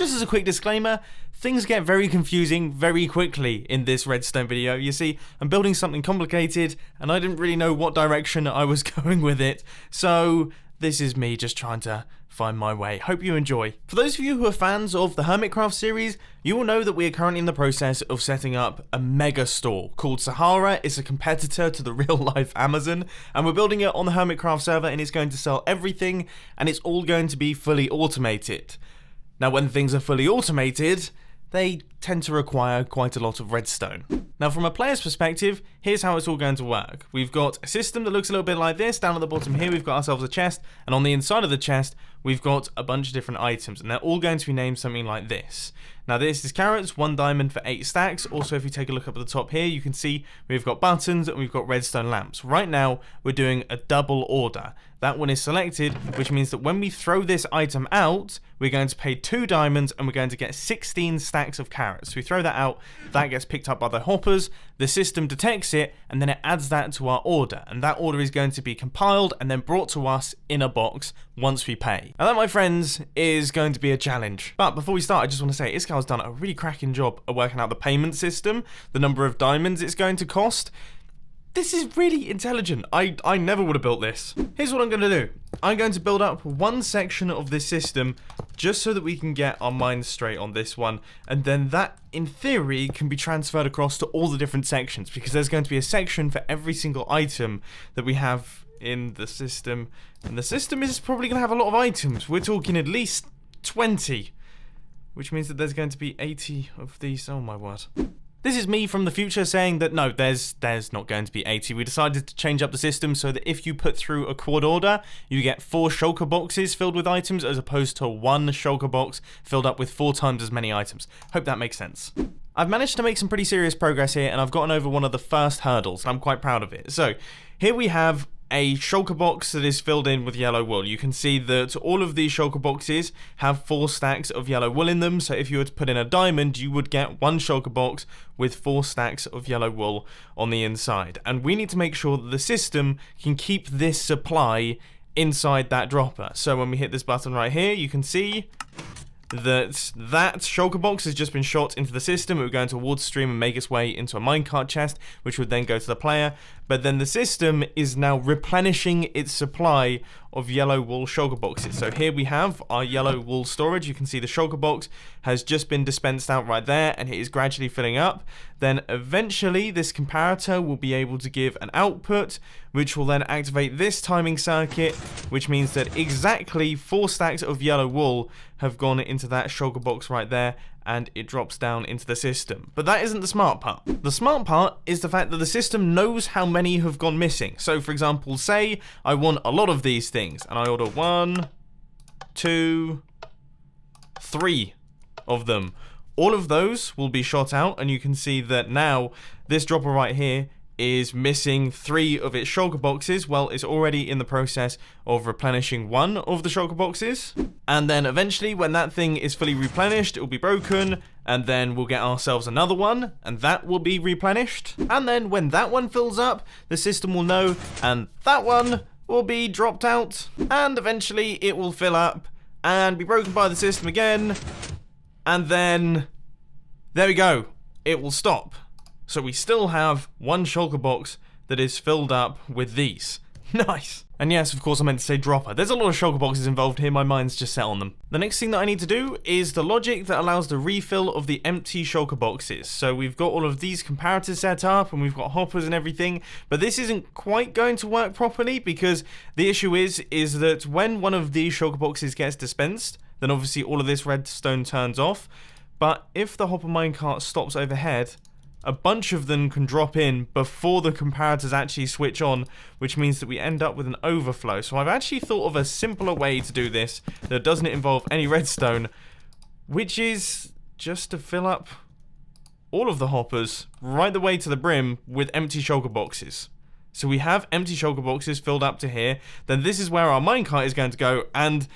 Just as a quick disclaimer, things get very confusing very quickly in this redstone video. You see, I'm building something complicated and I didn't really know what direction I was going with it, so this is me just trying to find my way. Hope you enjoy. For those of you who are fans of the Hermitcraft series, you will know that we are currently in the process of setting up a mega store called SAHARA. It's a competitor to the real life Amazon, and we're building it on the Hermitcraft server, and it's going to sell everything, and it's all going to be fully automated. Now, when things are fully automated, they tend to require quite a lot of redstone. Now, from a player's perspective, here's how it's all going to work. We've got a system that looks a little bit like this. Down at the bottom here, we've got ourselves a chest, and on the inside of the chest, we've got a bunch of different items, and they're all going to be named something like this. Now, this is carrots, 1 diamond for 8 stacks. Also, if you take a look up at the top here, you can see we've got buttons and we've got redstone lamps. Right now, we're doing a double order. That one is selected, which means that when we throw this item out, we're going to pay 2 diamonds and we're going to get 16 stacks of carrots. So we throw that out, that gets picked up by the hoppers, the system detects it, and then it adds that to our order. And that order is going to be compiled and then brought to us in a box once we pay. Now that, my friends, is going to be a challenge. But before we start, I just want to say Iskal's done a really cracking job of working out the payment system, the number of diamonds it's going to cost. This is really intelligent. I never would have built this. Here's what I'm going to do. I'm going to build up one section of this system just so that we can get our minds straight on this one. And then that, in theory, can be transferred across to all the different sections, because there's going to be a section for every single item that we have in the system. And the system is probably going to have a lot of items. We're talking at least 20. Which means that there's going to be 80 of these. Oh my word. This is me from the future saying that no, there's not going to be 80. We decided to change up the system so that if you put through a quad order, you get 4 shulker boxes filled with items as opposed to 1 shulker box filled up with 4 times as many items. Hope that makes sense. I've managed to make some pretty serious progress here, and I've gotten over one of the first hurdles, and I'm quite proud of it. So here we have a shulker box that is filled in with yellow wool. You can see that all of these shulker boxes have 4 stacks of yellow wool in them, so if you were to put in a diamond, you would get 1 shulker box with 4 stacks of yellow wool on the inside. And we need to make sure that the system can keep this supply inside that dropper. So when we hit this button right here, you can see that shulker box has just been shot into the system. It would go into a water stream and make its way into a minecart chest, which would then go to the player. But then the system is now replenishing its supply of yellow wool shulker boxes. So here we have our yellow wool storage. You can see the shulker box has just been dispensed out right there, and it is gradually filling up. Then eventually this comparator will be able to give an output, which will then activate this timing circuit, which means that exactly 4 stacks of yellow wool have gone into that shulker box right there, and it drops down into the system. But that isn't the smart part. The smart part is the fact that the system knows how many have gone missing. So for example, say I want a lot of these things, and I order 1, 2, 3 of them. All of those will be shot out, and you can see that now this dropper right here is missing 3 of its shulker boxes. Well, it's already in the process of replenishing 1 of the shulker boxes. And then eventually, when that thing is fully replenished, it will be broken, and then we'll get ourselves another one, and that will be replenished. And then when that one fills up, the system will know, and that one will be dropped out, and eventually it will fill up and be broken by the system again, and then there we go, it will stop. So we still have 1 shulker box that is filled up with these. Nice. And yes, of course I meant to say dropper. There's a lot of shulker boxes involved here, my mind's just set on them. The next thing that I need to do is the logic that allows the refill of the empty shulker boxes. So we've got all of these comparators set up, and we've got hoppers and everything, but this isn't quite going to work properly, because the issue is that when one of these shulker boxes gets dispensed, then obviously all of this redstone turns off. But if the hopper minecart stops overhead, a bunch of them can drop in before the comparators actually switch on, which means that we end up with an overflow. So I've actually thought of a simpler way to do this that doesn't involve any redstone, which is just to fill up all of the hoppers right the way to the brim with empty shulker boxes. So we have empty shulker boxes filled up to here, then this is where our minecart is going to go, and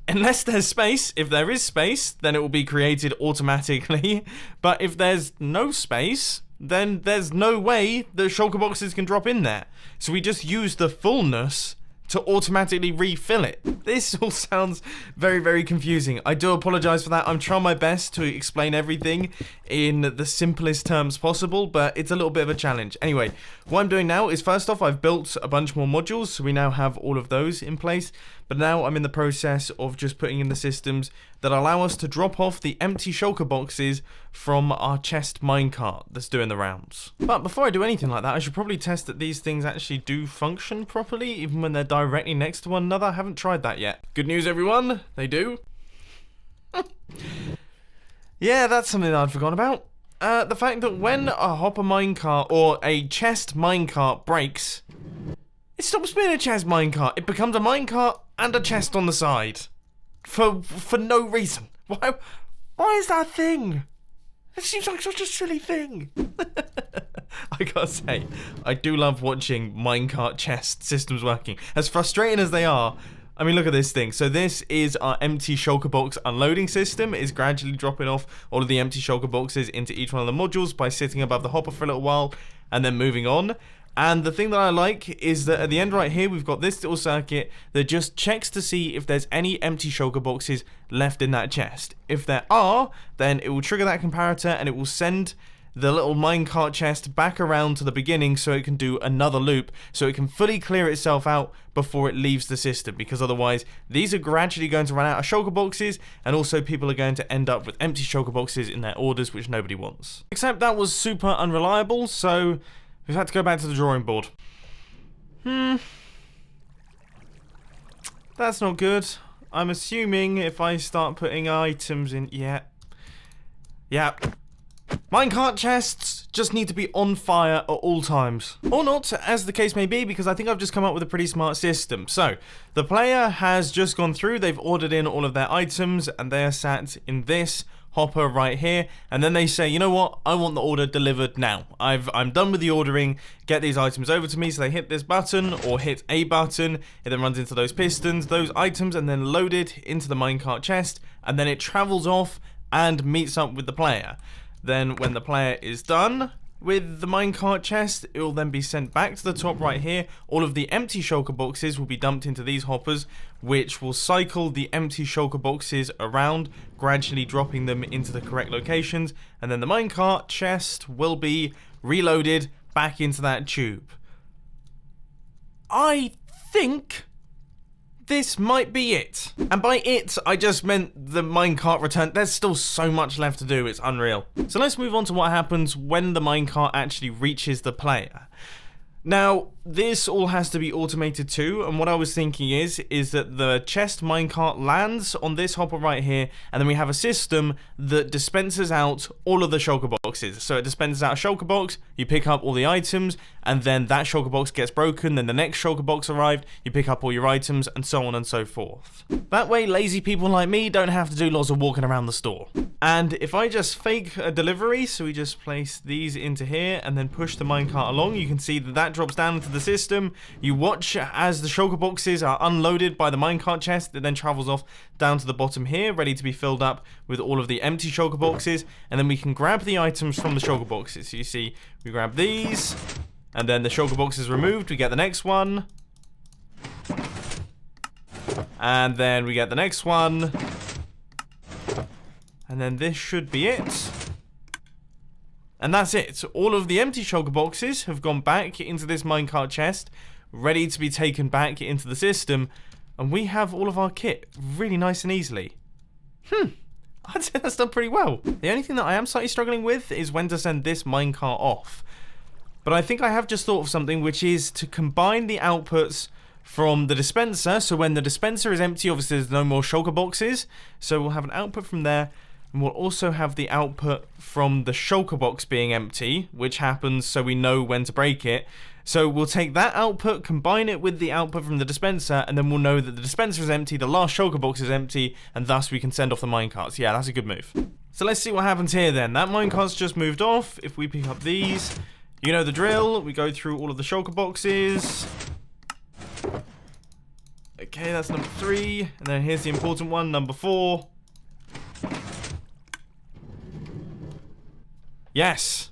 unless there's space, if there is space, then it will be created automatically. But if there's no space, then there's no way the shulker boxes can drop in there. So we just use the fullness to automatically refill it. This all sounds very, very confusing. I do apologize for that. I'm trying my best to explain everything in the simplest terms possible, but it's a little bit of a challenge. Anyway, what I'm doing now is, first off, I've built a bunch more modules, so we now have all of those in place. But now I'm in the process of just putting in the systems that allow us to drop off the empty shulker boxes from our chest minecart that's doing the rounds. But before I do anything like that, I should probably test that these things actually do function properly, even when they're directly next to one another. I haven't tried that yet. Good news, everyone, they do. Yeah, that's something that I'd forgotten about. The fact that when a hopper minecart or a chest minecart breaks, it stops being a chest minecart. It becomes a minecart and a chest on the side. For no reason. Why is that a thing? It seems like such a silly thing. I gotta say, I do love watching minecart chest systems working. As frustrating as they are, I mean, look at this thing. So this is our empty shulker box unloading system. It's gradually dropping off all of the empty shulker boxes into each one of the modules by sitting above the hopper for a little while and then moving on. And the thing that I like is that at the end right here, we've got this little circuit that just checks to see if there's any empty shulker boxes left in that chest. If there are, then it will trigger that comparator and it will send the little minecart chest back around to the beginning so it can do another loop, so it can fully clear itself out before it leaves the system, because otherwise these are gradually going to run out of shulker boxes, and also people are going to end up with empty shulker boxes in their orders, which nobody wants. Except that was super unreliable, so we've had to go back to the drawing board. That's not good. I'm assuming if I start putting items in... Yeah. Minecart chests just need to be on fire at all times. Or not, as the case may be, because I think I've just come up with a pretty smart system. So, the player has just gone through, they've ordered in all of their items, and they are sat in this hopper right here, and then they say, you know what, I want the order delivered now. I'm done with the ordering, get these items over to me. So they hit this button or hit a button, it then runs into those pistons, those items, and then loaded into the minecart chest, and then it travels off and meets up with the player. Then when the player is done with the minecart chest, it will then be sent back to the top right here. All of the empty shulker boxes will be dumped into these hoppers, which will cycle the empty shulker boxes around, gradually dropping them into the correct locations, and then the minecart chest will be reloaded back into that tube. I think this might be it. And by it, I just meant the minecart return. There's still so much left to do, it's unreal. So let's move on to what happens when the minecart actually reaches the player. Now, this all has to be automated too, and what I was thinking is that the chest minecart lands on this hopper right here, and then we have a system that dispenses out all of the shulker boxes. So it dispenses out a shulker box, you pick up all the items, and then that shulker box gets broken, then the next shulker box arrived, you pick up all your items, and so on and so forth. That way, lazy people like me don't have to do lots of walking around the store. And if I just fake a delivery, so we just place these into here, and then push the minecart along, you can see that that drops down into the system. You watch as the shulker boxes are unloaded by the minecart chest. It then travels off down to the bottom here, ready to be filled up with all of the empty shulker boxes, and then we can grab the items from the shulker boxes. So you see, we grab these, and then the shulker box is removed, we get the next one, and then we get the next one, and then this should be it. And that's it. All of the empty shulker boxes have gone back into this minecart chest, ready to be taken back into the system, and we have all of our kit really nice and easily. I'd say that's done pretty well. The only thing that I am slightly struggling with is when to send this minecart off. But I think I have just thought of something, which is to combine the outputs from the dispenser. So when the dispenser is empty, obviously there's no more shulker boxes. So we'll have an output from there. And we'll also have the output from the shulker box being empty, which happens so we know when to break it. So we'll take that output, combine it with the output from the dispenser, and then we'll know that the dispenser is empty, the last shulker box is empty, and thus we can send off the minecarts. Yeah, that's a good move. So let's see what happens here then. That minecart's just moved off. If we pick up these, you know the drill. We go through all of the shulker boxes. Okay, that's number 3. And then here's the important one, number 4. Yes.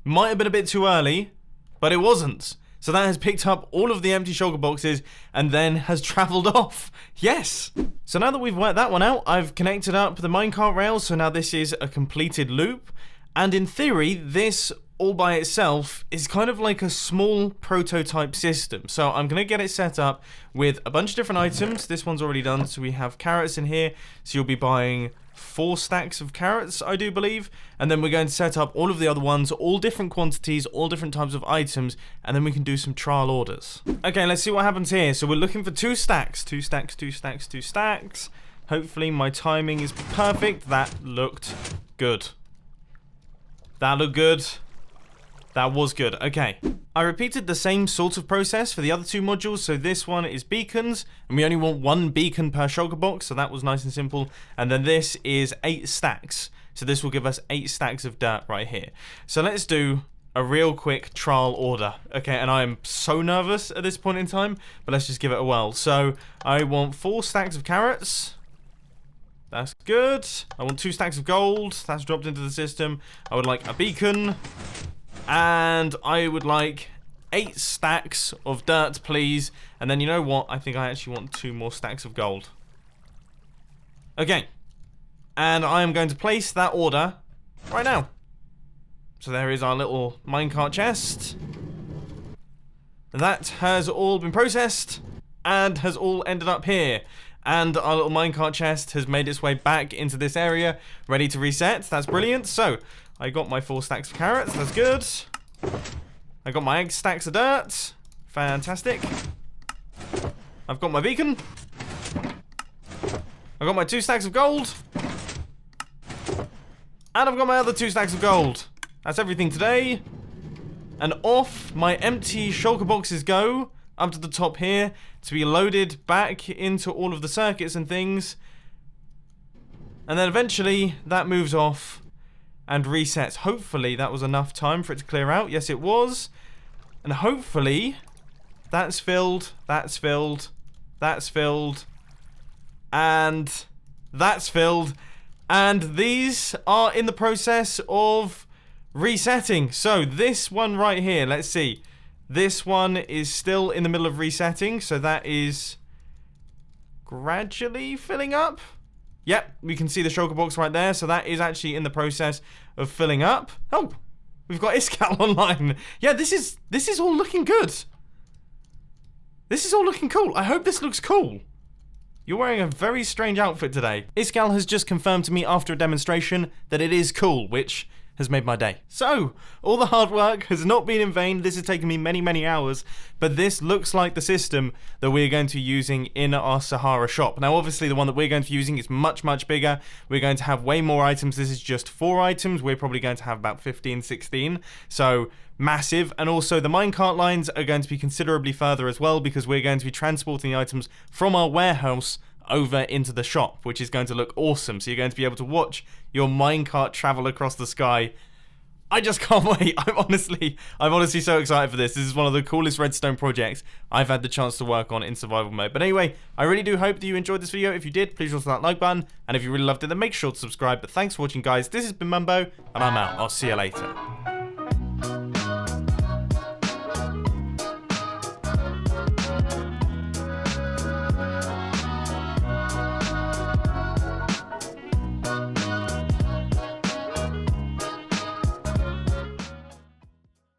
Might have been a bit too early, but it wasn't. So that has picked up all of the empty shulker boxes and then has traveled off. Yes! So now that we've worked that one out, I've connected up the minecart rails, so now this is a completed loop. And in theory, this all by itself is kind of like a small prototype system. So I'm going to get it set up with a bunch of different items. This one's already done, so we have carrots in here. So you'll be buying 4 stacks of carrots, I do believe. And then we're going to set up all of the other ones, all different quantities, all different types of items, and then we can do some trial orders. Okay, let's see what happens here. So we're looking for 2 stacks. 2 stacks, 2 stacks, 2 stacks. Hopefully my timing is perfect. That looked good. That looked good. That was good. Okay. I repeated the same sort of process for the other 2 modules. So this one is beacons, and we only want 1 beacon per shulker box, so that was nice and simple. And then this is 8 stacks. So this will give us 8 stacks of dirt right here. So let's do a real quick trial order. Okay, and I am so nervous at this point in time, but let's just give it a whirl. So I want 4 stacks of carrots. That's good. I want 2 stacks of gold. That's dropped into the system. I would like a beacon. And I would like 8 stacks of dirt, please. And then you know what? I think I actually want 2 more stacks of gold. Okay. And I am going to place that order right now. So there is our little minecart chest. That has all been processed and has all ended up here. And our little minecart chest has made its way back into this area, ready to reset. That's brilliant. So I got my 4 stacks of carrots. That's good. I got my 8 stacks of dirt. Fantastic. I've got my beacon. I got my 2 stacks of gold. And I've got my other 2 stacks of gold. That's everything today. And off my empty shulker boxes go up to the top here to be loaded back into all of the circuits and things. And then eventually that moves off and resets. Hopefully that was enough time for it to clear out. Yes, it was. And hopefully that's filled, that's filled, that's filled, and that's filled. And these are in the process of resetting. So this one right here, let's see. This one is still in the middle of resetting, so that is gradually filling up. Yep, we can see the shulker box right there, so that is actually in the process of filling up. Oh, we've got Iskall online. Yeah, this is all looking good. This is all looking cool. I hope this looks cool. You're wearing a very strange outfit today. Iskall has just confirmed to me after a demonstration that it is cool, which has made my day. So, all the hard work has not been in vain. This has taken me many, many hours, but this looks like the system that we're going to be using in our SAHARA shop. Now, obviously, the one that we're going to be using is much, much bigger. We're going to have way more items. This is just 4 items. We're probably going to have about 15, 16. So, massive. And also, the minecart lines are going to be considerably further as well, because we're going to be transporting the items from our warehouse over into the shop, which is going to look awesome. So you're going to be able to watch your minecart travel across the sky. I just can't wait. I'm honestly so excited for this. This is one of the coolest redstone projects I've had the chance to work on in survival mode. But anyway, I really do hope that you enjoyed this video. If you did, please hit that like button. And if you really loved it, then make sure to subscribe. But thanks for watching, guys. This has been Mumbo, and I'm out. I'll see you later.